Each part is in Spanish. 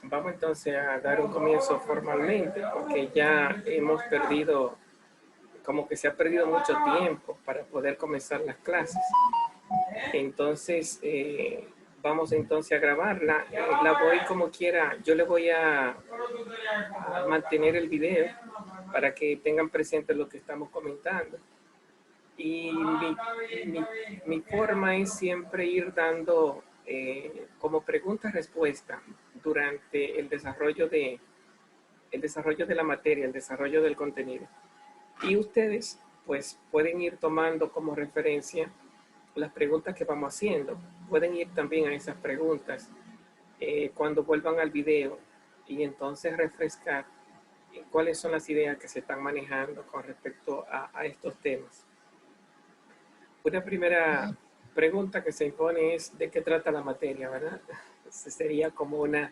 Vamos entonces a dar un comienzo formalmente porque ya hemos perdido, como que se ha perdido mucho tiempo para poder comenzar las clases. Entonces, vamos entonces a grabarla. La voy como quiera, yo le voy a mantener el video para que tengan presente lo que estamos comentando. Y mi, mi forma es siempre ir dando como pregunta-respuesta durante el desarrollo de la materia, el desarrollo del contenido. Y ustedes pues pueden ir tomando como referencia las preguntas que vamos haciendo. Pueden ir también a esas preguntas cuando vuelvan al video y entonces refrescar cuáles son las ideas que se están manejando con respecto a estos temas. Una primera pregunta que se impone es ¿de qué trata la materia, verdad? Sería como una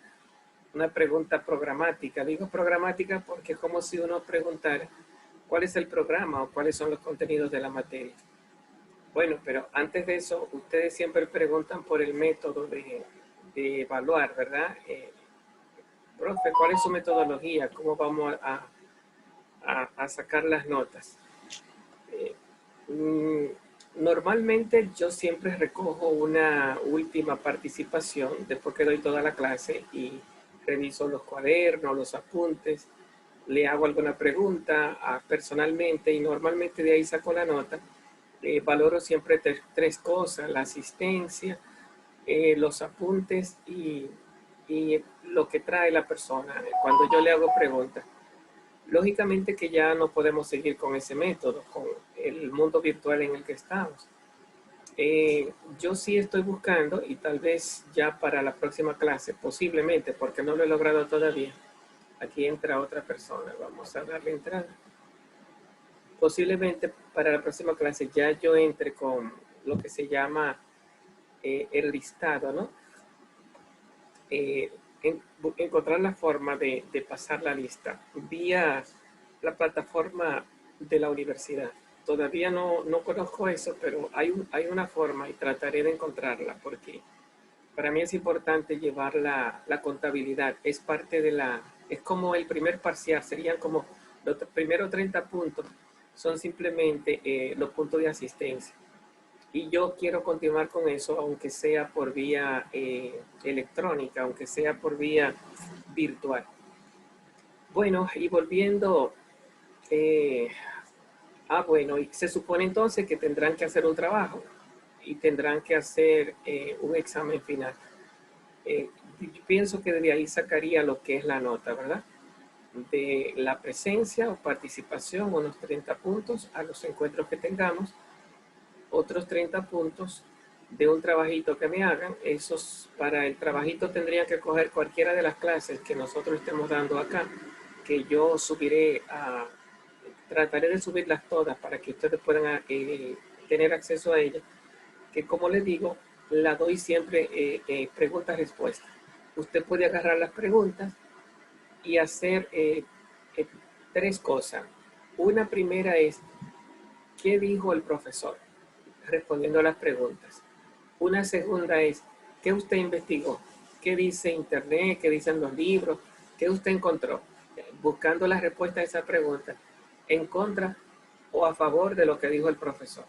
pregunta programática. Digo programática porque es como si uno preguntara cuál es el programa o cuáles son los contenidos de la materia. Bueno, pero antes de eso, ustedes siempre preguntan por el método de evaluar, ¿verdad? Profe, ¿cuál es su metodología? ¿Cómo vamos a sacar las notas? Eh, Normalmente yo siempre recojo una última participación después que doy toda la clase y reviso los cuadernos, los apuntes, le hago alguna pregunta personalmente y normalmente de ahí saco la nota. Valoro siempre tres cosas: la asistencia, los apuntes y lo que trae la persona cuando yo le hago preguntas. Lógicamente que ya no podemos seguir con ese método, con el mundo virtual en el que estamos. Yo sí estoy buscando, y tal vez ya para la próxima clase, posiblemente, porque no lo he logrado todavía. Aquí entra otra persona, vamos a darle entrada. Posiblemente para la próxima clase ya yo entre con lo que se llama el listado, ¿no? Encontrar la forma de pasar la lista vía la plataforma de la universidad. Todavía no conozco eso, pero hay una forma y trataré de encontrarla porque para mí es importante llevar la contabilidad. Es parte de es como el primer parcial, serían como los primeros 30 puntos, son simplemente los puntos de asistencia. Y yo quiero continuar con eso, aunque sea por vía electrónica, aunque sea por vía virtual. Bueno, y volviendo, eh, bueno, y se supone entonces que tendrán que hacer un trabajo y tendrán que hacer un examen final. Yo pienso que de ahí sacaría lo que es la nota, ¿verdad? De la presencia o participación, unos 30 puntos a los encuentros que tengamos, otros 30 puntos de un trabajito que me hagan. Esos, para el trabajito tendría que coger cualquiera de las clases que nosotros estemos dando acá, que yo subiré trataré de subirlas todas para que ustedes puedan tener acceso a ellas, que como les digo, la doy siempre preguntas-respuestas. Usted puede agarrar las preguntas y hacer tres cosas. Una primera es, ¿qué dijo el profesor? Respondiendo a las preguntas. Una segunda es, ¿qué usted investigó? ¿Qué dice Internet? ¿Qué dicen los libros? ¿Qué usted encontró? Buscando la respuesta a esa pregunta, en contra o a favor de lo que dijo el profesor.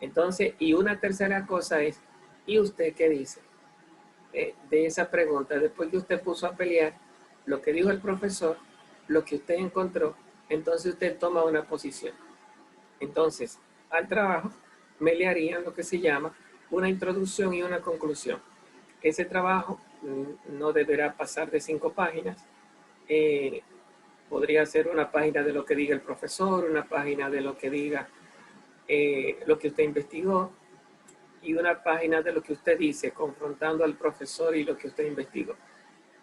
Entonces, y una tercera cosa es, ¿y usted qué dice de esa pregunta? Después que usted puso a pelear lo que dijo el profesor, lo que usted encontró, entonces usted toma una posición. Entonces, al trabajo me le harían lo que se llama una introducción y una conclusión. Ese trabajo no deberá pasar de 5 páginas. Eh, Podría ser una página de lo que diga el profesor, una página de lo que diga lo que usted investigó y una página de lo que usted dice, confrontando al profesor y lo que usted investigó.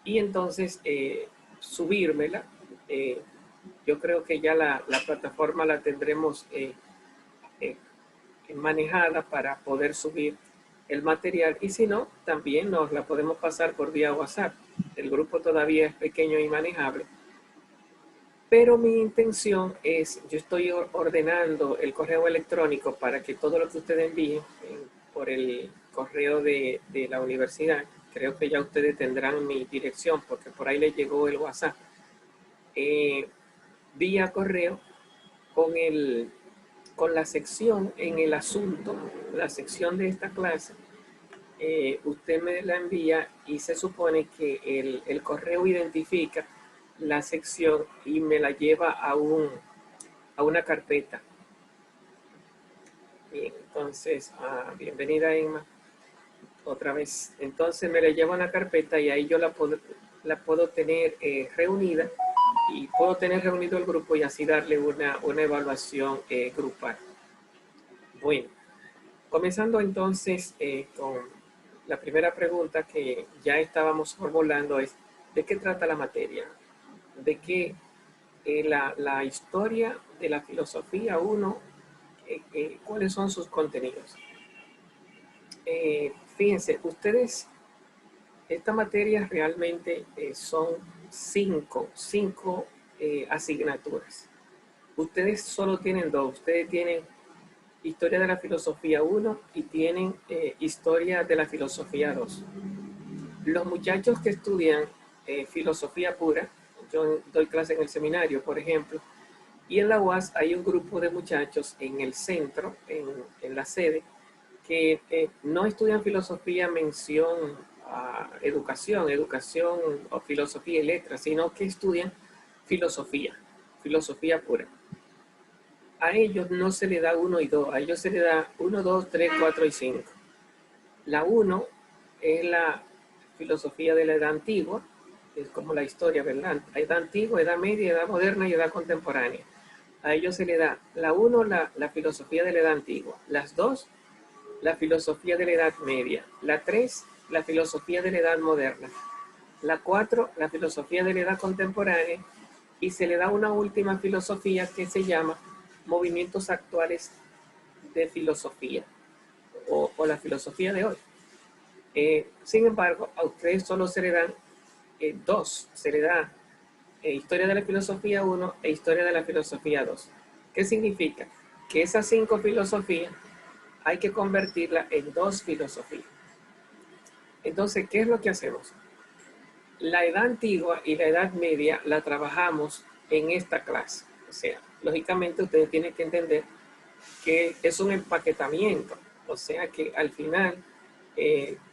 Y entonces subírmela. Eh, yo creo que ya la plataforma la tendremos eh, manejada para poder subir el material, y si no, también nos la podemos pasar por vía WhatsApp. El grupo todavía es pequeño y manejable, pero mi intención es, yo estoy ordenando el correo electrónico para que todo lo que ustedes envíen por el correo de la universidad creo que ya ustedes tendrán mi dirección porque por ahí les llegó el WhatsApp, vía correo con, con la sección en el asunto, la sección de esta clase. Usted me la envía y se supone que el correo identifica la sección y me la lleva a una carpeta. Bien, entonces, bienvenida Emma, otra vez. Entonces me la lleva a una carpeta y ahí yo la puedo tener reunida y puedo tener reunido el grupo y así darle una evaluación grupal. Bueno, comenzando entonces con la primera pregunta que ya estábamos formulando es, ¿de qué trata la materia? ¿De qué la historia de la filosofía 1, cuáles son sus contenidos? Fíjense, ustedes, esta materia realmente son cinco asignaturas. Ustedes solo tienen dos, ustedes tienen Historia de la Filosofía 1 y tienen Historia de la Filosofía 2. Los muchachos que estudian filosofía pura, yo doy clase en el seminario, por ejemplo, y en la UAS hay un grupo de muchachos en el centro, en la sede, que no estudian filosofía mención a educación o filosofía y letras, sino que estudian filosofía pura. A ellos no se le da 1 y 2, a ellos se le da 1, 2, 3, 4 y 5. La 1 es la filosofía de la edad antigua, es como la historia, ¿verdad? Edad antigua, edad media, edad moderna y edad contemporánea. A ellos se le da la 1, la filosofía de la edad antigua, las 2, la filosofía de la edad media, la 3, la filosofía de la edad moderna, la 4, la filosofía de la edad contemporánea, y se le da una última filosofía que se llama movimientos actuales de filosofía o la filosofía de hoy. Sin embargo, a ustedes solo se le dan dos, se le da Historia de la Filosofía 1 e Historia de la Filosofía 2. ¿Qué significa? Que esas 5 filosofías hay que convertirlas en 2 filosofías. Entonces, ¿qué es lo que hacemos? La edad antigua y la edad media la trabajamos en esta clase. O sea, lógicamente ustedes tienen que entender que es un empaquetamiento. O sea que al final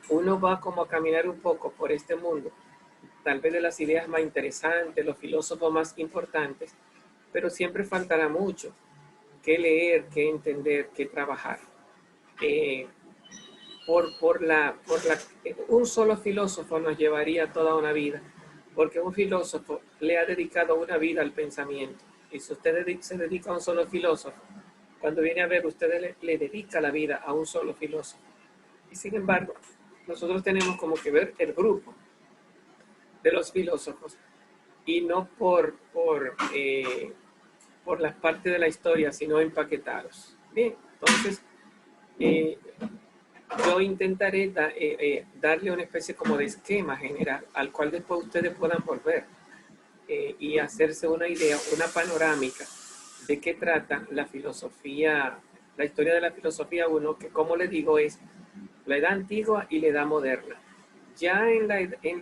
uno va como a caminar un poco por este mundo, tal vez de las ideas más interesantes, los filósofos más importantes, pero siempre faltará mucho que leer, que entender, que trabajar. Un solo filósofo nos llevaría toda una vida, porque un filósofo le ha dedicado una vida al pensamiento. Y si usted se dedica a un solo filósofo, cuando viene a ver, usted le dedica la vida a un solo filósofo. Y sin embargo, nosotros tenemos como que ver el grupo de los filósofos y no por las partes de la historia, sino empaquetados. Bien, entonces yo intentaré darle una especie como de esquema general al cual después ustedes puedan volver y hacerse una idea, una panorámica de qué trata la filosofía, la historia de la filosofía 1, que como les digo es la edad antigua y la edad moderna. Ya en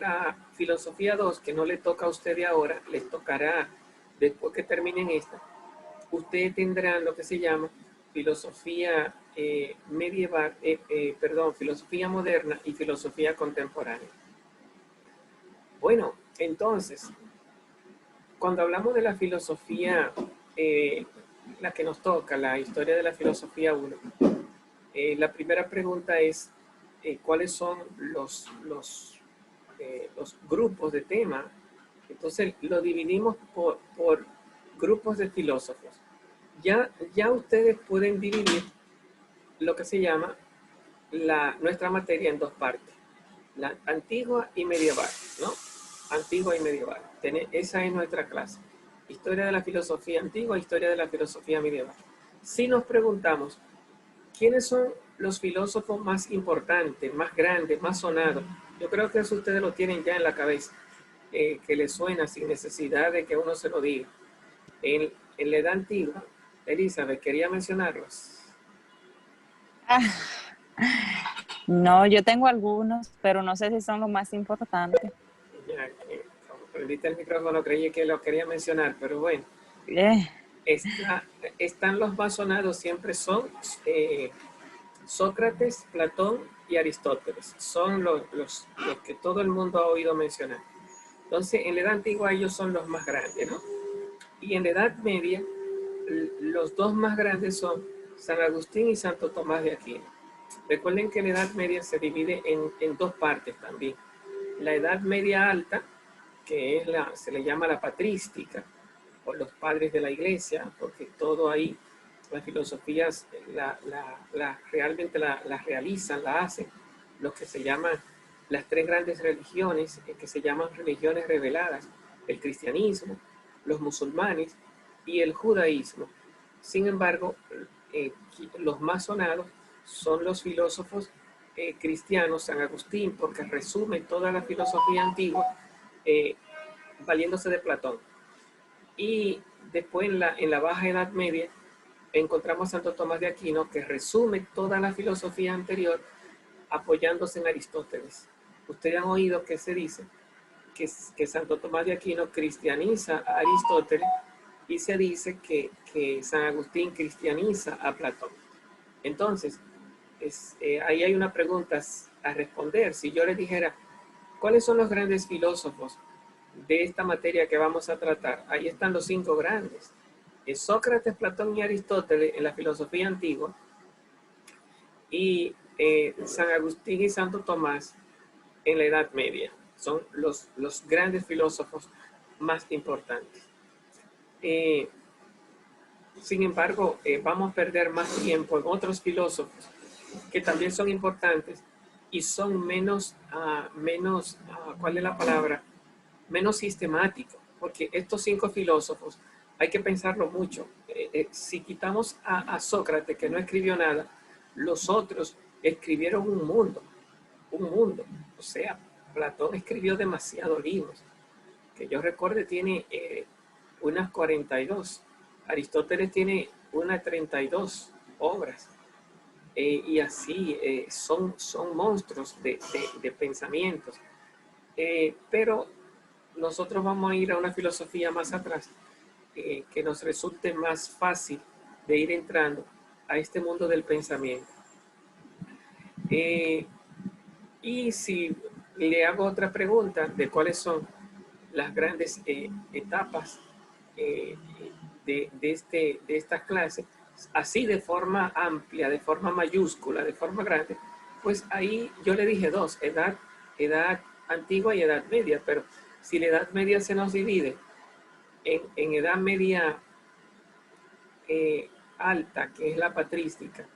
la filosofía 2, que no le toca a ustedes ahora, les tocará después que terminen esta, ustedes tendrán lo que se llama filosofía medieval, filosofía moderna y filosofía contemporánea. Bueno, entonces, cuando hablamos de la filosofía, la que nos toca, la historia de la filosofía 1, la primera pregunta es, ¿cuáles son los grupos de tema? Entonces, lo dividimos por grupos de filósofos. Ya ustedes pueden dividir lo que se llama nuestra materia en dos partes, la antigua y medieval, ¿no? Antigua y medieval. Esa es nuestra clase. Historia de la filosofía antigua, historia de la filosofía medieval. Si nos preguntamos, ¿quiénes son los filósofos más importantes, más grandes, más sonados? Yo creo que eso ustedes lo tienen ya en la cabeza, que les suena sin necesidad de que uno se lo diga. En la edad antigua, Elizabeth, quería mencionarlos. No, yo tengo algunos, pero no sé si son los más importantes. Ya que como prendiste el micrófono, creí que lo quería mencionar, pero bueno, Eh, está, están los más sonados, siempre son Sócrates, Platón y Aristóteles. Son los que todo el mundo ha oído mencionar. Entonces, en la Edad Antigua ellos son los más grandes, ¿no? Y en la Edad Media, los dos más grandes son San Agustín y Santo Tomás de Aquino. Recuerden que la Edad Media se divide en dos partes también. La Edad Media Alta, que es se le llama la patrística, por los padres de la iglesia, porque todo ahí, las filosofías, realmente las realizan, la hacen, los que se llaman las tres grandes religiones, que se llaman religiones reveladas, el cristianismo, los musulmanes y el judaísmo. Sin embargo, los más sonados son los filósofos cristianos, San Agustín, porque resume toda la filosofía antigua eh, valiéndose de Platón. Y después en la Baja Edad Media encontramos a Santo Tomás de Aquino, que resume toda la filosofía anterior apoyándose en Aristóteles. Ustedes han oído que se dice que Santo Tomás de Aquino cristianiza a Aristóteles y se dice que San Agustín cristianiza a Platón. Entonces, ahí hay una pregunta a responder. Si yo les dijera, ¿cuáles son los grandes filósofos de esta materia que vamos a tratar? Ahí están los cinco grandes. Es Sócrates, Platón y Aristóteles en la filosofía antigua y San Agustín y Santo Tomás en la Edad Media. Son los grandes filósofos más importantes. Eh, Sin embargo, vamos a perder más tiempo en otros filósofos que también son importantes y son ¿cuál es la palabra? Menos sistemáticos, porque estos cinco filósofos hay que pensarlo mucho. Si quitamos a Sócrates, que no escribió nada, los otros escribieron un mundo. O sea, Platón escribió demasiados libros, que yo recuerde tiene unas 42. Aristóteles tiene unas 32 obras. Y así son monstruos de pensamientos. Pero nosotros vamos a ir a una filosofía más atrás que nos resulte más fácil de ir entrando a este mundo del pensamiento. Eh, y si le hago otra pregunta de cuáles son las grandes etapas eh, de estas clases, así de forma amplia, de forma mayúscula, de forma grande, pues ahí yo le dije dos, edad antigua y edad media, pero si la edad media se nos divide en edad media alta, que es la patrística,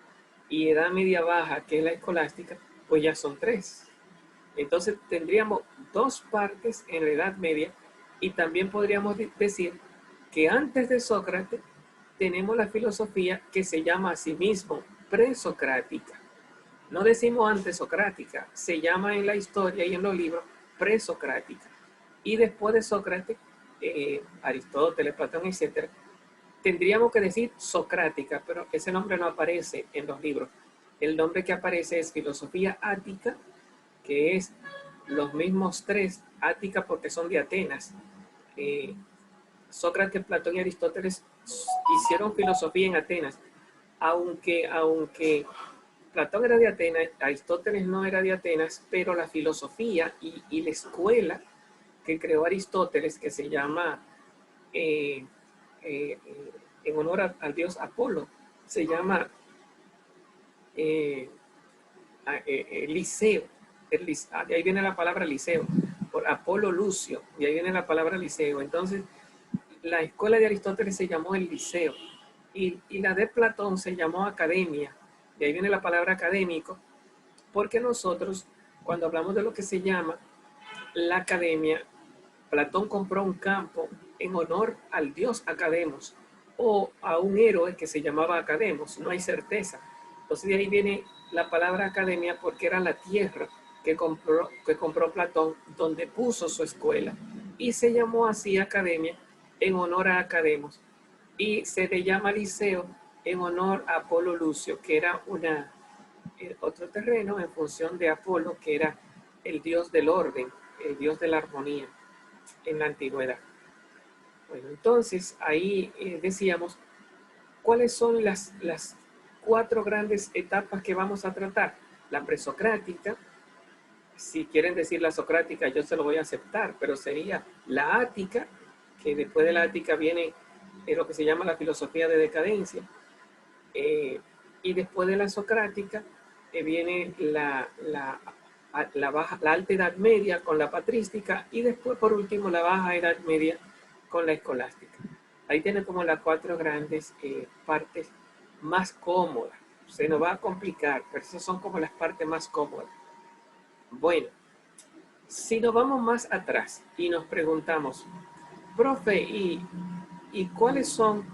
y edad media baja, que es la escolástica, pues ya son tres. Entonces tendríamos dos partes en la Edad Media y también podríamos decir que antes de Sócrates tenemos la filosofía que se llama a sí mismo presocrática. No decimos antes socrática, se llama en la historia y en los libros presocrática. Y después de Sócrates, Aristóteles, Platón, etc., tendríamos que decir socrática, pero ese nombre no aparece en los libros. El nombre que aparece es filosofía ática, que es los mismos tres, ática porque son de Atenas. Eh, Sócrates, Platón y Aristóteles hicieron filosofía en Atenas, aunque Platón era de Atenas, Aristóteles no era de Atenas, pero la filosofía y la escuela que creó Aristóteles, que se llama, eh, eh, en honor al dios Apolo, se llama eh, liceo. De ahí viene la palabra liceo, por Apolo Lucio, de ahí viene la palabra liceo. Entonces, la escuela de Aristóteles se llamó el liceo y la de Platón se llamó academia, de ahí viene la palabra académico, porque nosotros, cuando hablamos de lo que se llama la academia, Platón compró un campo en honor al dios Academos o a un héroe que se llamaba Academos, no hay certeza. Entonces de ahí viene la palabra academia porque era la tierra que compró Platón donde puso su escuela y se llamó así academia en honor a Academos y se le llama liceo en honor a Apolo Lucio, que era otro terreno en función de Apolo, que era el dios del orden, el dios de la armonía en la antigüedad. Bueno, entonces ahí decíamos, ¿cuáles son las cuatro grandes etapas que vamos a tratar? La presocrática, si quieren decir la socrática, yo se lo voy a aceptar, pero sería la ática, que después de la ática viene lo que se llama la filosofía de decadencia, y después de la socrática viene la alta edad media con la patrística, y después por último la baja edad media con la escolástica. Ahí tiene como las cuatro grandes partes más cómodas. Se nos va a complicar, pero esas son como las partes más cómodas. Bueno, si nos vamos más atrás y nos preguntamos, profe, ¿y cuáles son,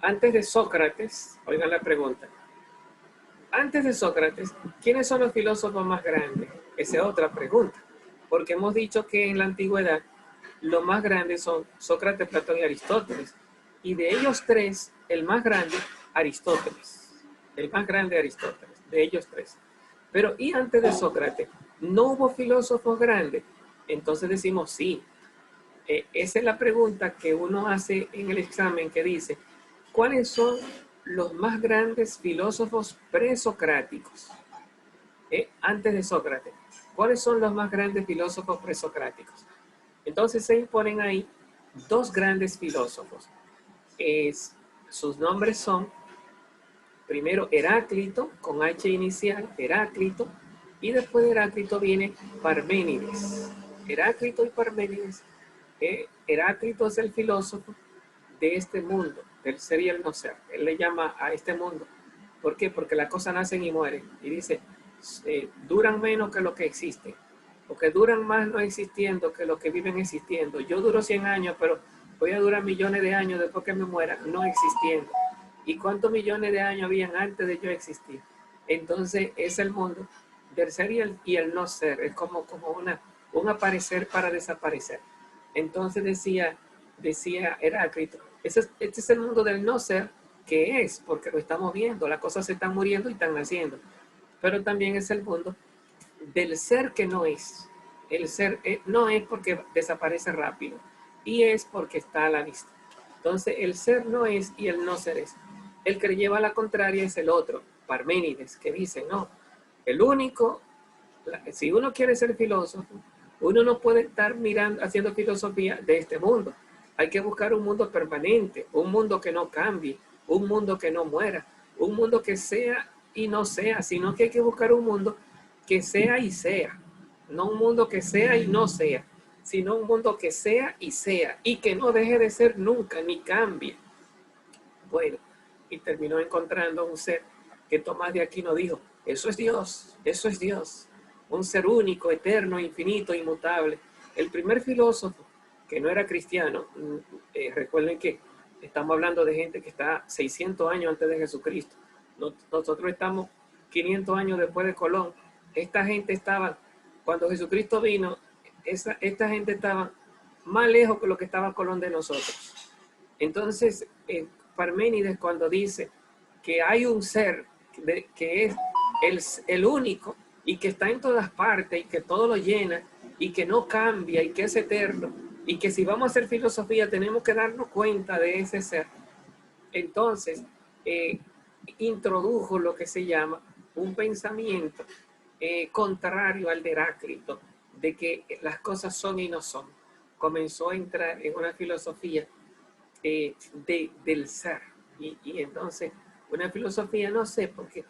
antes de Sócrates, oigan la pregunta, antes de Sócrates, ¿quiénes son los filósofos más grandes? Esa es otra pregunta, porque hemos dicho que en la antigüedad los más grandes son Sócrates, Platón y Aristóteles, y de ellos tres, el más grande, Aristóteles, el más grande Aristóteles, de ellos tres. Pero ¿y antes de Sócrates? ¿No hubo filósofos grandes? Entonces decimos sí. Esa es la pregunta que uno hace en el examen, que dice, ¿cuáles son los más grandes filósofos presocráticos? Antes de Sócrates. ¿Cuáles son los más grandes filósofos presocráticos? Entonces se imponen ahí dos grandes filósofos. Sus nombres son, primero Heráclito, con H inicial, Heráclito, y después de Heráclito viene Parménides. Heráclito y Parménides. Heráclito es el filósofo de este mundo, del ser y el no ser. Él le llama a este mundo. ¿Por qué? Porque las cosas nacen y mueren. Y dice, duran menos que lo que existe. Porque duran más no existiendo que lo que viven existiendo. Yo duro 100 años, pero voy a durar millones de años después que me muera, no existiendo. ¿Y cuántos millones de años habían antes de yo existir? Entonces es el mundo del ser y el no ser. Es como un aparecer para desaparecer. Entonces decía Heráclito, este es el mundo del no ser, que es, porque lo estamos viendo, las cosas se están muriendo y están naciendo. Pero también es el mundo del ser que no es. El ser no es porque desaparece rápido, y es porque está a la vista. Entonces el ser no es y el no ser es. El que lleva la contraria es el otro, Parménides, que dice, no, el único, si uno quiere ser filósofo, uno no puede estar mirando, haciendo filosofía de este mundo. Hay que buscar un mundo permanente, un mundo que no cambie, un mundo que no muera, un mundo que sea y no sea, sino que hay que buscar un mundo que sea y sea. No un mundo que sea y no sea, sino un mundo que sea y que no deje de ser nunca, ni cambie. Bueno, y terminó encontrando un ser que Tomás de Aquino dijo, eso es Dios, eso es Dios. Un ser único, eterno, infinito, inmutable. El primer filósofo que no era cristiano, recuerden que estamos hablando de gente que está 600 años antes de Jesucristo. Nosotros estamos 500 años después de Colón. Esta gente estaba, cuando Jesucristo vino, esta gente estaba más lejos que lo que estaba Colón de nosotros. Entonces, Parménides, cuando dice que hay un ser que es el único y que está en todas partes y que todo lo llena y que no cambia y que es eterno, y que si vamos a hacer filosofía tenemos que darnos cuenta de ese ser, entonces introdujo lo que se llama un pensamiento contrario al de Heráclito, de que las cosas son y no son. Comenzó a entrar en una filosofía del ser. Y entonces, una filosofía, no sé, porque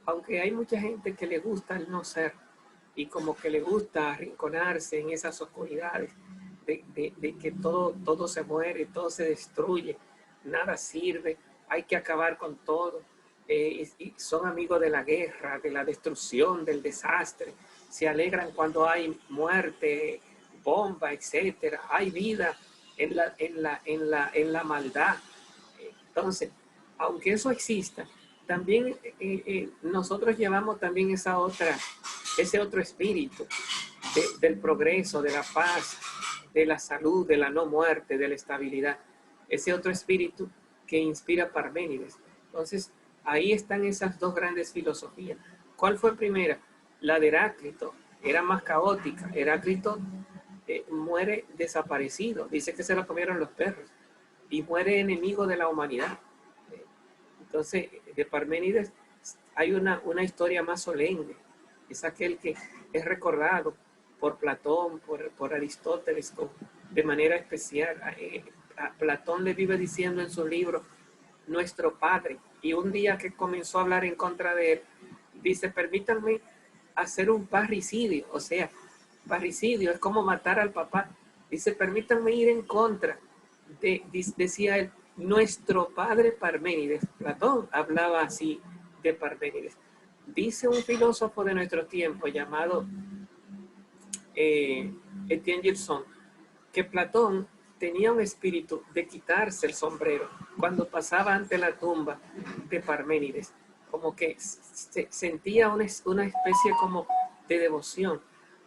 aunque hay mucha gente que le gusta el no ser y como que le gusta arrinconarse en esas oscuridades de que todo se muere, todo se destruye, nada sirve, hay que acabar con todo, y son amigos de la guerra, de la destrucción, del desastre, se alegran cuando hay muerte, bomba, etcétera, hay vida en la maldad. Entonces, aunque eso exista, también nosotros llevamos también ese otro espíritu del progreso, de la paz, de la salud, de la no muerte, de la estabilidad. Ese otro espíritu que inspira Parménides. Entonces, ahí están esas dos grandes filosofías. ¿Cuál fue primera? La de Heráclito, era más caótica. Heráclito muere desaparecido, dice que se lo comieron los perros, y muere enemigo de la humanidad. Entonces, de Parménides hay una historia más solemne. Es aquel que es recordado por Platón, por Aristóteles, de manera especial. A Platón le vive diciendo en su libro, nuestro padre, y un día que comenzó a hablar en contra de él, dice, permítanme hacer un parricidio, o sea, parricidio es como matar al papá. Dice, permítanme ir en contra decía él, nuestro padre Parménides. Platón hablaba así de Parménides. Dice un filósofo de nuestro tiempo llamado Etienne Gilson, que Platón tenía un espíritu de quitarse el sombrero cuando pasaba ante la tumba de Parménides, como que sentía una especie como de devoción.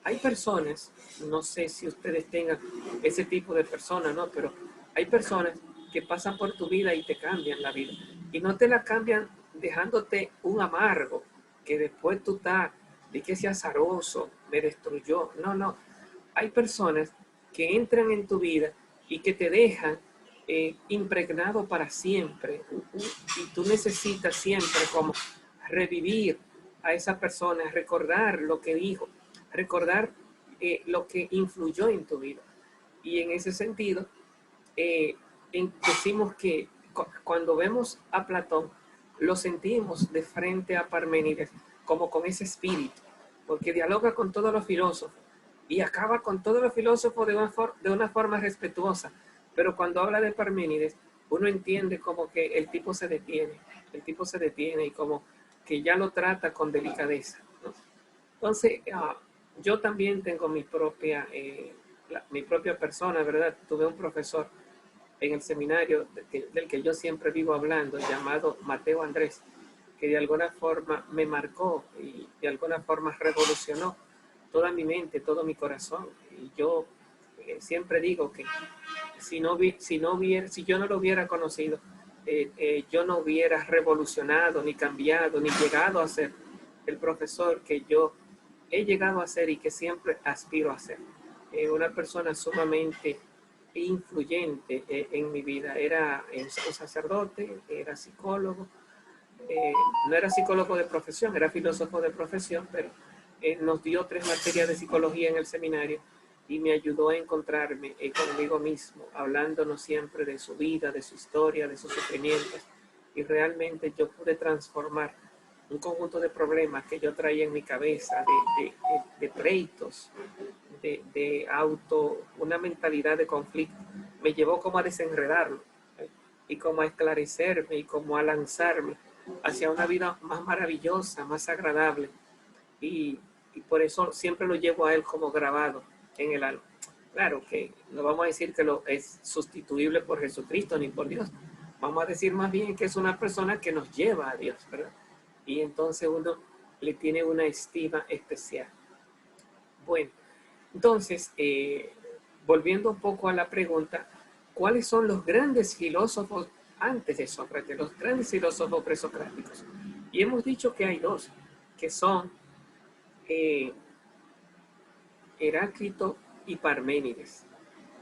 Hay personas, no sé si ustedes tengan ese tipo de personas, ¿no? Pero hay personas que pasan por tu vida y te cambian la vida. Y no te la cambian dejándote un amargo, que después tú estás, de que ese azaroso me destruyó. No, no. Hay personas que entran en tu vida y que te dejan impregnado para siempre. Y tú necesitas siempre como revivir a esa persona, recordar lo que dijo, recordar lo que influyó en tu vida. Y en ese sentido, decimos que cuando vemos a Platón, lo sentimos de frente a Parménides como con ese espíritu, porque dialoga con todos los filósofos y acaba con todos los filósofos de una forma respetuosa. Pero cuando habla de Parménides, uno entiende como que el tipo se detiene y como que ya lo trata con delicadeza, ¿no? Entonces, yo también tengo mi propia persona, ¿verdad? Tuve un profesor en el seminario del que yo siempre vivo hablando, llamado Mateo Andrés, que de alguna forma me marcó y de alguna forma revolucionó toda mi mente, todo mi corazón. Y yo siempre digo que si yo no lo hubiera conocido, yo no hubiera revolucionado, ni cambiado, ni llegado a ser el profesor que yo he llegado a ser y que siempre aspiro a ser. Una persona sumamente influyente en mi vida. Era un sacerdote, era psicólogo, no era psicólogo de profesión, era filósofo de profesión, pero nos dio 3 materias de psicología en el seminario y me ayudó a encontrarme conmigo mismo, hablándonos siempre de su vida, de su historia, de sus sufrimientos. Y realmente yo pude transformar un conjunto de problemas que yo traía en mi cabeza, de pleitos, una mentalidad de conflicto. Me llevó como a desenredarlo, y como a esclarecerme y como a lanzarme hacia una vida más maravillosa, más agradable. Y por eso siempre lo llevo a él como grabado en el alma. Claro que no vamos a decir que lo es sustituible por Jesucristo ni por Dios. Vamos a decir más bien que es una persona que nos lleva a Dios, ¿verdad? Y entonces uno le tiene una estima especial. Bueno, entonces, volviendo un poco a la pregunta, ¿cuáles son los grandes filósofos antes de Sócrates, los grandes filósofos presocráticos? Y hemos dicho que hay 2, que son Heráclito y Parménides.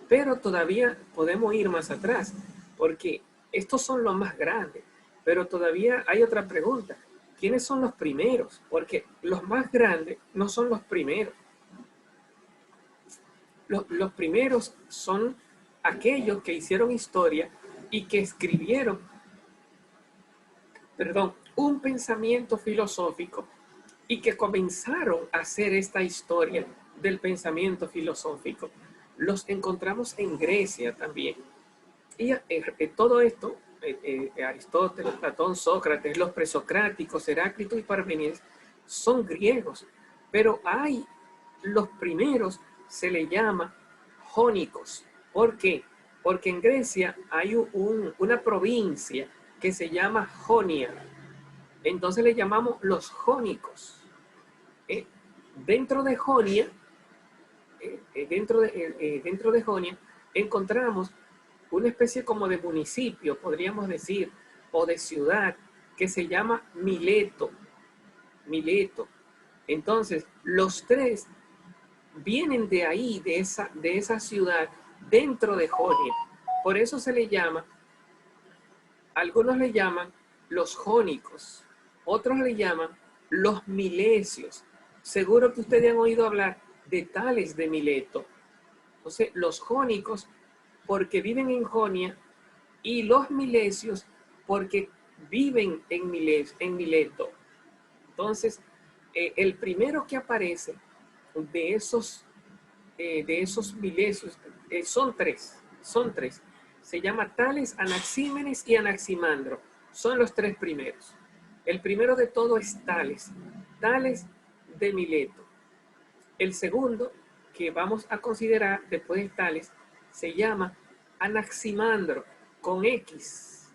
Pero todavía podemos ir más atrás, porque estos son los más grandes. Pero todavía hay otra pregunta. ¿Quiénes son los primeros? Porque los más grandes no son los primeros. Los primeros son aquellos que hicieron historia y que escribieron, un pensamiento filosófico y que comenzaron a hacer esta historia del pensamiento filosófico. Los encontramos en Grecia también. Y todo esto, Aristóteles, Platón, Sócrates, los presocráticos, Heráclito y Parménides, son griegos. Pero hay los primeros, se le llama jónicos. ¿Por qué? Porque en Grecia hay una provincia que se llama Jonia. Entonces le llamamos los jónicos. Dentro de Jonia, dentro de Jonia, encontramos una especie como de municipio, podríamos decir, o de ciudad, que se llama Mileto. Mileto. Entonces, los tres vienen de ahí, de esa ciudad, dentro de Jonia. Por eso se le llama, algunos le llaman los jónicos, otros le llaman los milesios. Seguro que ustedes han oído hablar de Tales de Mileto. Entonces, los jónicos, porque viven en Jonia, y los milesios, porque viven en Mileto. Entonces, el primero que aparece de esos milesios, son tres. Se llama Tales, Anaxímenes y Anaximandro. Son los tres primeros. El primero de todo es Tales de Mileto. El segundo, que vamos a considerar después de Tales, se llama Anaximandro, con X.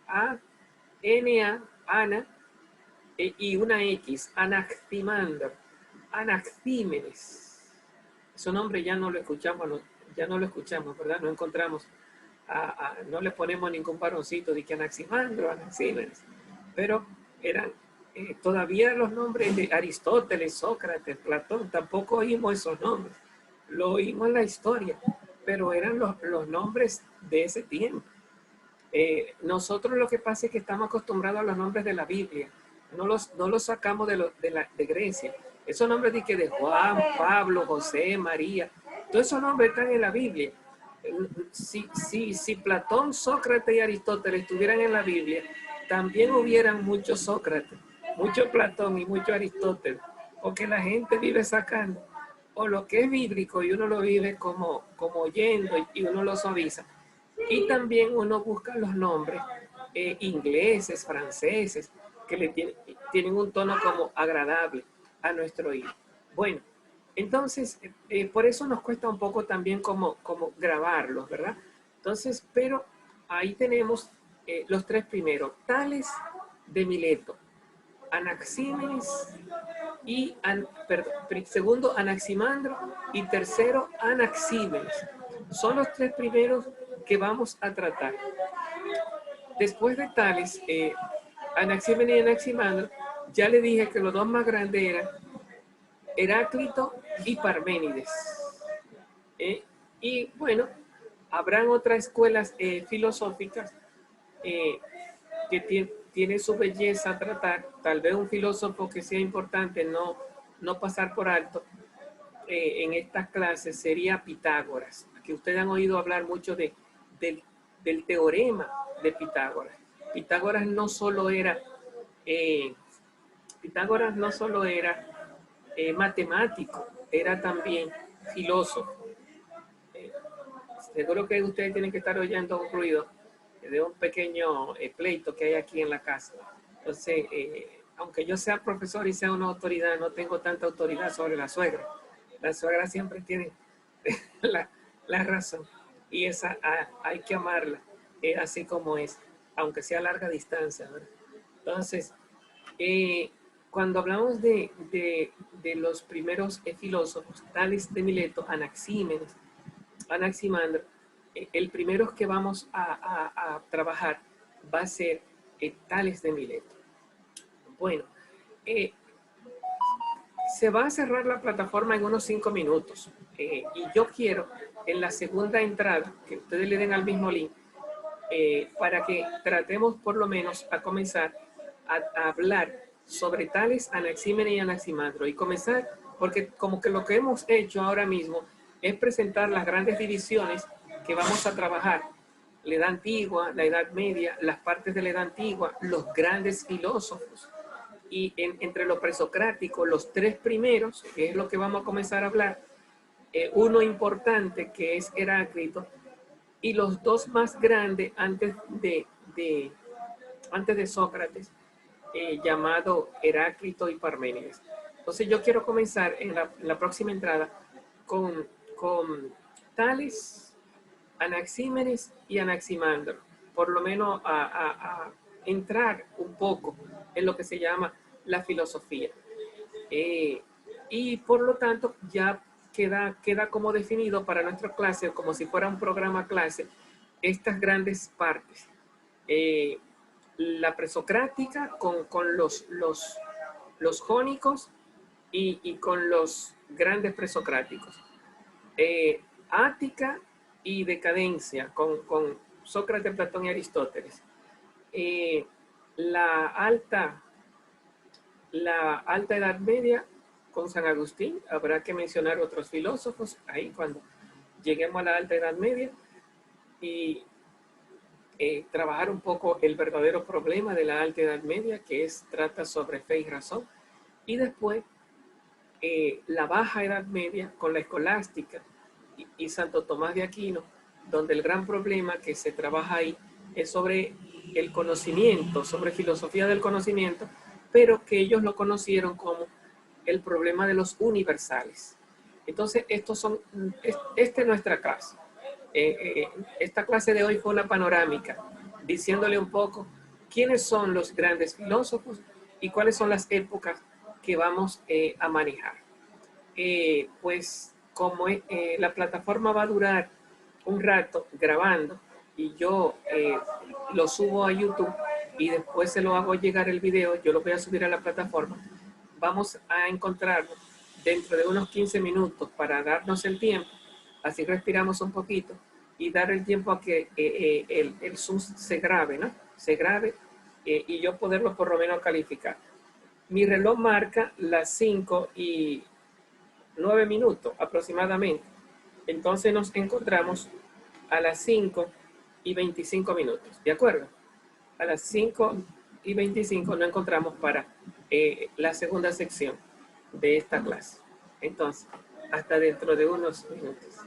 A-N-A, Ana, y una X, Anaximandro, Anaxímenes. Su nombre ya no lo escuchamos, ¿verdad? No encontramos, no le ponemos ningún varoncito de que Anaximandro, Anaxímenes, pero eran todavía los nombres de Aristóteles, Sócrates, Platón, tampoco oímos esos nombres, lo oímos en la historia, pero eran los nombres de ese tiempo. Nosotros lo que pasa es que estamos acostumbrados a los nombres de la Biblia, no los sacamos de Grecia. Esos nombres de Juan, Pablo, José, María, todos esos nombres están en la Biblia. Si Platón, Sócrates y Aristóteles estuvieran en la Biblia, también hubieran muchos Sócrates, mucho Platón y mucho Aristóteles, porque la gente vive sacando o lo que es bíblico y uno lo vive como oyendo y uno lo suaviza. Y también uno busca los nombres ingleses, franceses, que tienen un tono como agradable a nuestro oído. Bueno, entonces, por eso nos cuesta un poco también como grabarlos, ¿verdad? Entonces, pero ahí tenemos los tres primeros. Tales de Mileto, Anaxímenes y, segundo, Anaximandro, y tercero, Anaxímenes. Son los tres primeros que vamos a tratar. Después de Tales, Anaxímenes y Anaximandro, ya le dije que los dos más grandes eran Heráclito y Parménides. Y bueno, habrán otras escuelas filosóficas que tiene su belleza tratar. Tal vez un filósofo que sea importante no pasar por alto en estas clases sería Pitágoras, que ustedes han oído hablar mucho del teorema de Pitágoras. Pitágoras no solo era matemático, era también filósofo. Seguro que ustedes tienen que estar oyendo un ruido de un pequeño pleito que hay aquí en la casa. Entonces, aunque yo sea profesor y sea una autoridad, no tengo tanta autoridad sobre la suegra. La suegra siempre tiene la razón y esa hay que amarla, así como es, aunque sea a larga distancia, ¿verdad? Entonces, cuando hablamos de los primeros filósofos, Tales de Mileto, Anaxímenes, Anaximandro, el primero que vamos a trabajar va a ser Tales de Mileto. Bueno, se va a cerrar la plataforma en unos 5 minutos y yo quiero en la segunda entrada que ustedes le den al mismo link para que tratemos por lo menos a comenzar a hablar sobre Tales, Anaxímenes y Anaximandro y comenzar porque como que lo que hemos hecho ahora mismo es presentar las grandes divisiones que vamos a trabajar: la Edad Antigua, la Edad Media, las partes de la Edad Antigua, los grandes filósofos. Y entre lo presocrático, los tres primeros, que es lo que vamos a comenzar a hablar, uno importante que es Heráclito, y los dos más grandes antes de Sócrates, llamado Heráclito y Parménides. Entonces yo quiero comenzar en la próxima entrada con Tales, Anaxímenes y Anaximandro, por lo menos a entrar un poco en lo que se llama la filosofía. Y por lo tanto ya queda como definido para nuestra clase, como si fuera un programa clase, estas grandes partes. la presocrática con los jónicos y con los grandes presocráticos. Ática y decadencia con Sócrates, Platón y Aristóteles. La alta Edad Media con San Agustín. Habrá que mencionar otros filósofos ahí cuando lleguemos a la Alta Edad Media y trabajar un poco el verdadero problema de la Alta Edad Media, que trata sobre fe y razón. Y después la Baja Edad Media con la escolástica y Santo Tomás de Aquino, donde el gran problema que se trabaja ahí es sobre el conocimiento, sobre filosofía del conocimiento, pero que ellos lo conocieron como el problema de los universales. Entonces, esta es nuestra clase. Esta clase de hoy fue una panorámica, diciéndole un poco quiénes son los grandes filósofos y cuáles son las épocas que vamos a manejar. Pues como la plataforma va a durar un rato grabando y yo lo subo a YouTube y después se lo hago llegar el video, yo lo voy a subir a la plataforma, vamos a encontrarnos dentro de unos 15 minutos para darnos el tiempo, así respiramos un poquito y dar el tiempo a que el Zoom se grabe, ¿no? Se grabe y yo poderlo por lo menos calificar. Mi reloj marca las 5:09 aproximadamente. Entonces nos encontramos a las 5:25, ¿de acuerdo? A las 5:25 nos encontramos para la segunda sección de esta clase. Entonces, hasta dentro de unos minutos.